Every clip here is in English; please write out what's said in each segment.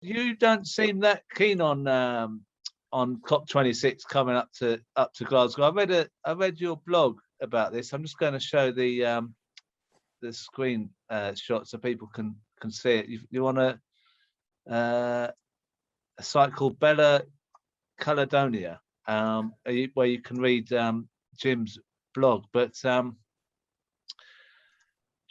you don't seem that keen on COP26 coming up to Glasgow. I read your blog about this. I'm just going to show the screen shot so people can see it. You want a site called Bella Caledonia, where you can read Jim's blog. But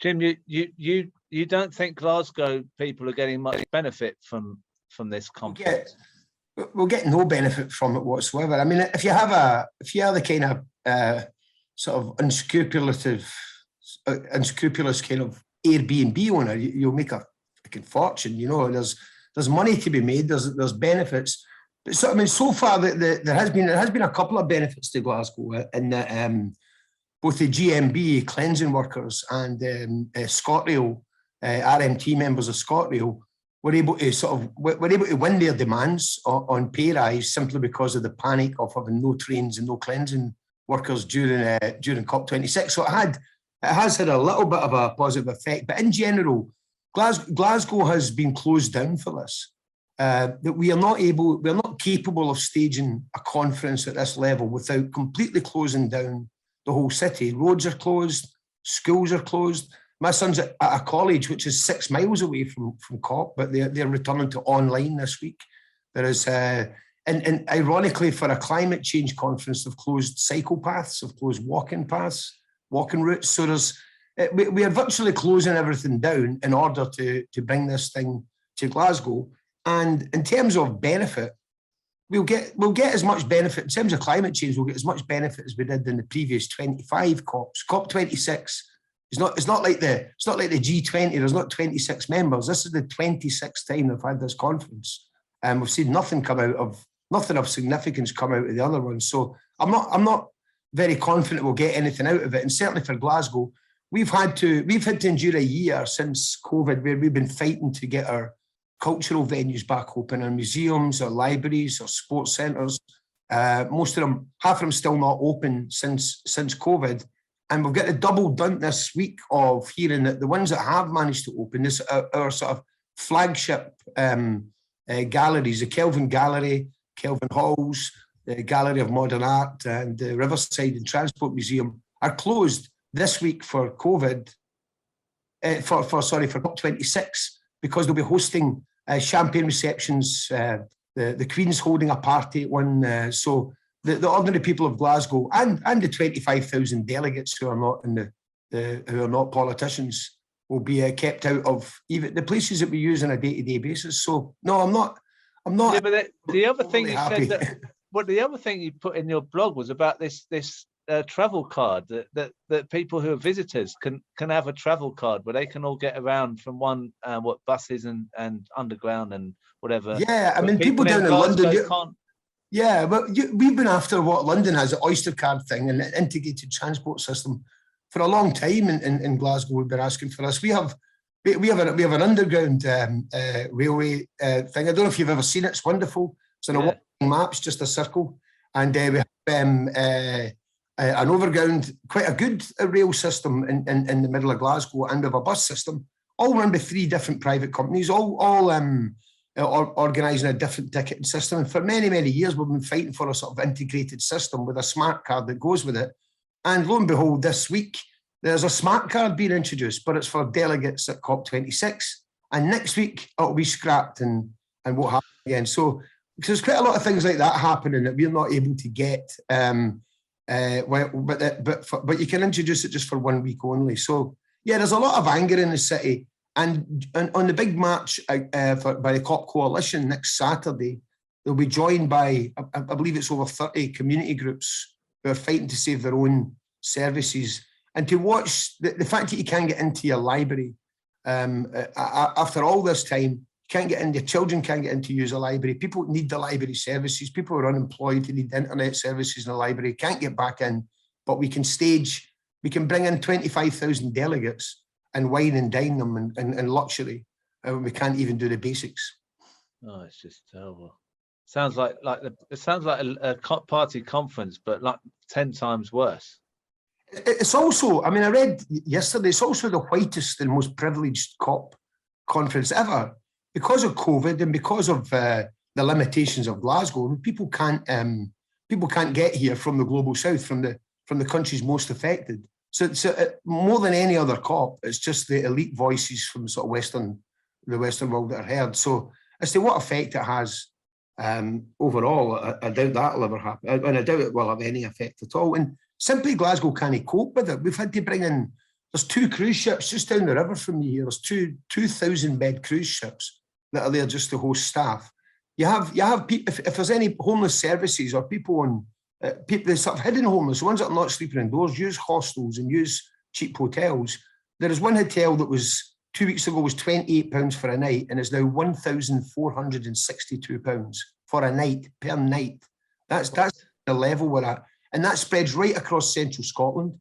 Jim, you don't think Glasgow people are getting much benefit from this conference? We'll get no benefit from it whatsoever. I mean, if you are the kind of sort of unscrupulous kind of Airbnb owner, you'll make a fucking fortune. You know, there's money to be made. There's benefits. But so I mean, so far there has been a couple of benefits to Glasgow in that both the GMB cleansing workers and ScotRail RMT members of ScotRail were able to win their demands on pay rise simply because of the panic of having no trains and no cleansing workers during COP26. So it has had a little bit of a positive effect, but in general, Glasgow has been closed down for this. That we are not capable of staging a conference at this level without completely closing down the whole city. Roads are closed, schools are closed. My son's at a college which is 6 miles away from COP, but they're returning to online this week. There is, and ironically, for a climate change conference, they've closed cycle paths, they've closed walking paths, walking routes. So we are virtually closing everything down in order to bring this thing to Glasgow. And in terms of benefit, we'll get as much benefit in terms of climate change. We'll get as much benefit as we did in the previous 25 COPs. COP26 is not like the G20. There's not 26 members. This is the 26th time they've had this conference, and we've seen nothing of significance come out of the other ones. So I'm not very confident we'll get anything out of it. And certainly for Glasgow, we've had to endure a year since COVID where we've been fighting to get our cultural venues back open, our museums, our libraries, our sports centres. Most of them, half of them still not open since COVID. And we've got a double done this week of hearing that the ones that have managed to open, this our sort of flagship galleries, the Kelvin Gallery, Kelvin Halls, the Gallery of Modern Art and the Riverside and Transport Museum are closed this week for COVID, for COP26, because they'll be hosting champagne receptions. The Queen's holding a party at one. So the ordinary people of Glasgow and the 25,000 delegates who are not who are not politicians will be kept out of even the places that we use on a day-to-day basis. So no, I'm not. Yeah, but the other thing you said the other thing you put in your blog was about this travel card that people who are visitors can have a travel card where they can all get around from one buses and underground and whatever. Yeah, I mean people down in London can't. Yeah, but we've been after what London has, the Oyster card thing and an integrated transport system for a long time in Glasgow. We've been asking for this. We have an underground railway thing. I don't know if you've ever seen it. It's wonderful. It's on a walking map. It's just a circle, and we have an overground, quite a good rail system in the middle of Glasgow, and we have a bus system, all run by 3 different private companies, all organising a different ticketing system. And for many, many years, we've been fighting for a sort of integrated system with a smart card that goes with it. And lo and behold, this week, there's a smart card being introduced, but it's for delegates at COP26. And next week, it'll be scrapped and won't happen again. So there's quite a lot of things like that happening that we're not able to get. But you can introduce it just for 1 week only. So yeah, there's a lot of anger in the city. And on the big march by the COP Coalition next Saturday, they'll be joined by, I believe it's over 30 community groups who are fighting to save their own services. And to watch the fact that you can't get into your library after all this time, your children can't get in to use a library. People need the library services. People who are unemployed who need internet services in the library can't get back in. But we can bring in 25,000 delegates and wine and dine them in luxury. We can't even do the basics. Oh, it's just terrible. Sounds like a party conference, but like 10 times worse. It's also, I mean, I read yesterday, it's also the whitest and most privileged COP conference ever. because of COVID and because of the limitations of Glasgow, people can't get here from the global south, from the countries most affected. So more than any other COP, it's just the elite voices from sort of the Western world that are heard. So as to what effect it has overall, I doubt that'll ever happen, and I doubt it will have any effect at all. And simply Glasgow can't cope with it. We've had to bring in, there's 2 cruise ships just down the river from me here. There's 2,000-bed cruise ships that are there just to host staff. You have people, if there's any homeless services or people on, people sort of hidden homeless, the ones that are not sleeping indoors, use hostels and use cheap hotels. There is one hotel that was 2 weeks ago was £28 for a night and is now £1,462 for a night, per night. That's the level we're at. And that spreads right across central Scotland.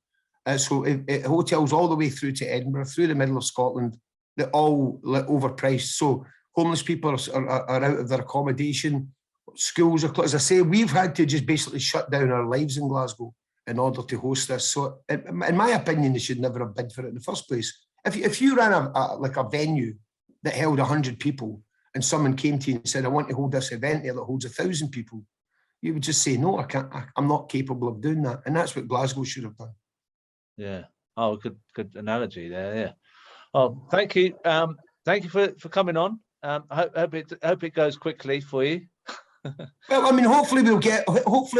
So hotels all the way through to Edinburgh, through the middle of Scotland, they're all overpriced. So homeless people are out of their accommodation. Schools are closed. As I say, we've had to just basically shut down our lives in Glasgow in order to host this. So in my opinion, they should never have bid for it in the first place. If you ran a venue that held 100 people and someone came to you and said, I want to hold this event here that holds 1,000 people, you would just say, no, I can't, I'm not capable of doing that. And that's what Glasgow should have done. Yeah. Oh, good analogy there. Yeah. Oh, thank you. Thank you for coming on. Hope it goes quickly for you. Well, I mean, hopefully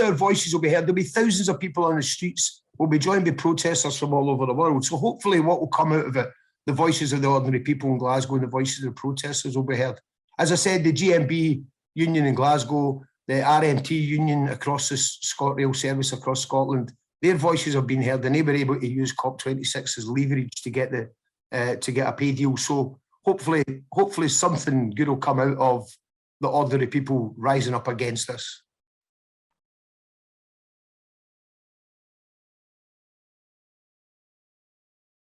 our voices will be heard. There'll be thousands of people on the streets. We'll be joined by protesters from all over the world. So hopefully what will come out of it, the voices of the ordinary people in Glasgow and the voices of the protesters will be heard. As I said, the GMB union in Glasgow, the RMT union across the ScotRail service across Scotland, their voices have been heard and they were able to use COP26 as leverage to get a pay deal. So hopefully something good will come out of the ordinary people rising up against this.